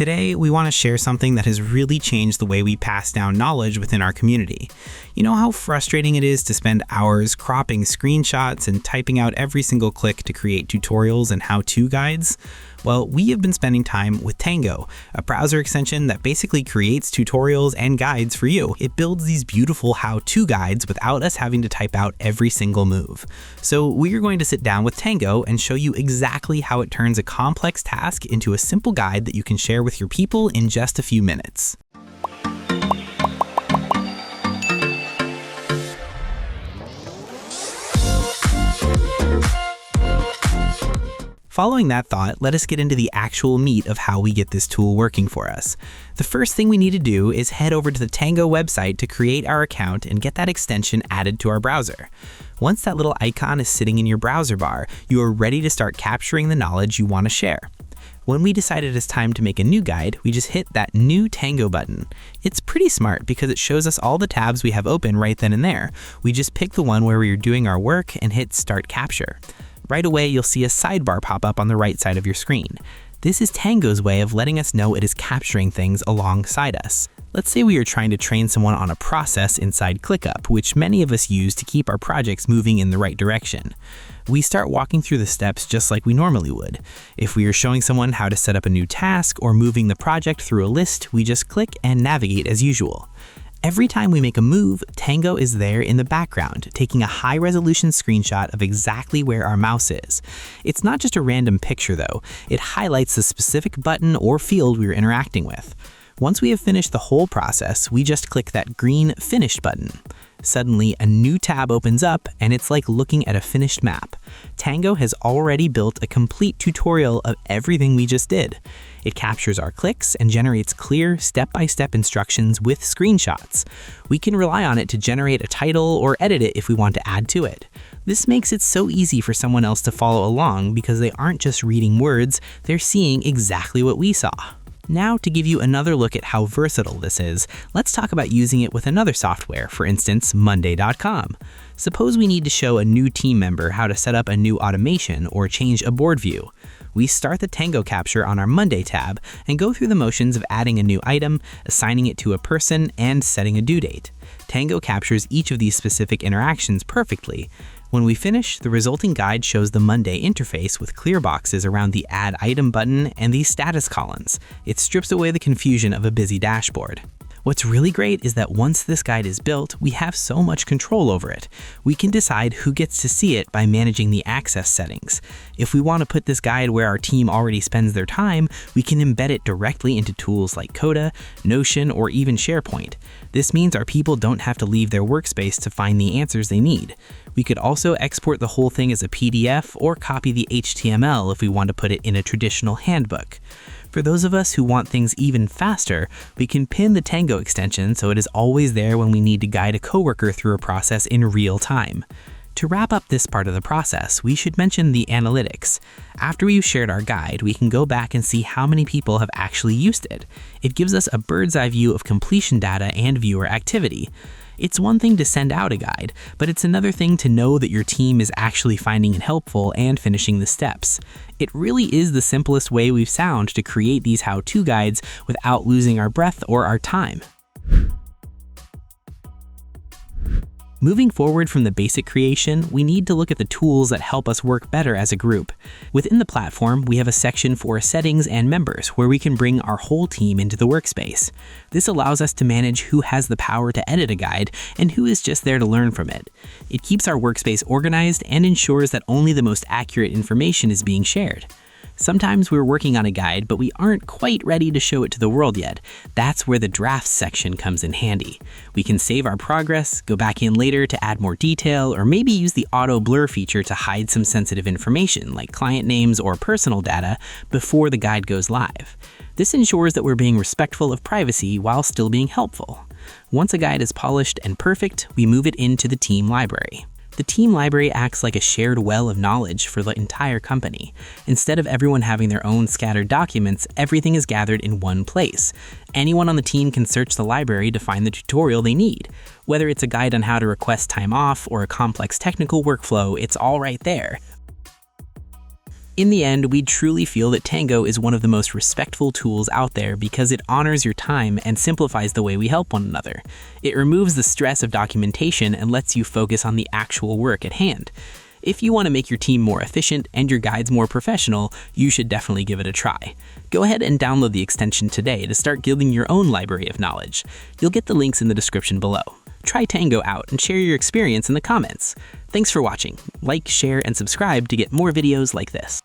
Today, we want to share something that has really changed the way we pass down knowledge within our community. You know how frustrating it is to spend hours cropping screenshots and typing out every single click to create tutorials and how-to guides? Well, we have been spending time with Tango, a browser extension that basically creates tutorials and guides for you. It builds these beautiful how-to guides without us having to type out every single move. So we are going to sit down with Tango and show you exactly how it turns a complex task into a simple guide that you can share with your people in just a few minutes. Following that thought, let us get into the actual meat of how we get this tool working for us. The first thing we need to do is head over to the Tango website to create our account and get that extension added to our browser. Once that little icon is sitting in your browser bar, you are ready to start capturing the knowledge you want to share. When we decide it is time to make a new guide, we just hit that New Tango button. It's pretty smart because it shows us all the tabs we have open right then and there. We just pick the one where we are doing our work and hit Start Capture. Right away, you'll see a sidebar pop up on the right side of your screen. This is Tango's way of letting us know it is capturing things alongside us. Let's say we are trying to train someone on a process inside ClickUp, which many of us use to keep our projects moving in the right direction. We start walking through the steps just like we normally would. If we are showing someone how to set up a new task or moving the project through a list, we just click and navigate as usual. Every time we make a move, Tango is there in the background, taking a high-resolution screenshot of exactly where our mouse is. It's not just a random picture though, it highlights the specific button or field we are interacting with. Once we have finished the whole process, we just click that green Finished button. Suddenly, a new tab opens up, and it's like looking at a finished map. Tango has already built a complete tutorial of everything we just did. It captures our clicks and generates clear, step-by-step instructions with screenshots. We can rely on it to generate a title or edit it if we want to add to it. This makes it so easy for someone else to follow along because they aren't just reading words, they're seeing exactly what we saw. Now, to give you another look at how versatile this is, let's talk about using it with another software, for instance, Monday.com. Suppose we need to show a new team member how to set up a new automation or change a board view. We start the Tango capture on our Monday tab and go through the motions of adding a new item, assigning it to a person, and setting a due date. Tango captures each of these specific interactions perfectly. When we finish, the resulting guide shows the Monday interface with clear boxes around the Add Item button and these status columns. It strips away the confusion of a busy dashboard. What's really great is that once this guide is built, we have so much control over it. We can decide who gets to see it by managing the access settings. If we want to put this guide where our team already spends their time, we can embed it directly into tools like Coda, Notion, or even SharePoint. This means our people don't have to leave their workspace to find the answers they need. We could also export the whole thing as a PDF or copy the HTML if we want to put it in a traditional handbook. For those of us who want things even faster, we can pin the Tango extension so it is always there when we need to guide a coworker through a process in real time. To wrap up this part of the process, we should mention the analytics. After we've shared our guide, we can go back and see how many people have actually used it. It gives us a bird's eye view of completion data and viewer activity. It's one thing to send out a guide, but it's another thing to know that your team is actually finding it helpful and finishing the steps. It really is the simplest way we've found to create these how-to guides without losing our breath or our time. Moving forward from the basic creation, we need to look at the tools that help us work better as a group. Within the platform, we have a section for settings and members where we can bring our whole team into the workspace. This allows us to manage who has the power to edit a guide and who is just there to learn from it. It keeps our workspace organized and ensures that only the most accurate information is being shared. Sometimes we're working on a guide, but we aren't quite ready to show it to the world yet. That's where the drafts section comes in handy. We can save our progress, go back in later to add more detail, or maybe use the auto blur feature to hide some sensitive information like client names or personal data before the guide goes live. This ensures that we're being respectful of privacy while still being helpful. Once a guide is polished and perfect, we move it into the team library. The team library acts like a shared well of knowledge for the entire company. Instead of everyone having their own scattered documents, everything is gathered in one place. Anyone on the team can search the library to find the tutorial they need. Whether it's a guide on how to request time off or a complex technical workflow, it's all right there. In the end, we truly feel that Tango is one of the most respectful tools out there because it honors your time and simplifies the way we help one another. It removes the stress of documentation and lets you focus on the actual work at hand. If you want to make your team more efficient and your guides more professional, you should definitely give it a try. Go ahead and download the extension today to start building your own library of knowledge. You'll get the links in the description below. Try Tango out and share your experience in the comments. Thanks for watching. Like, share, and subscribe to get more videos like this.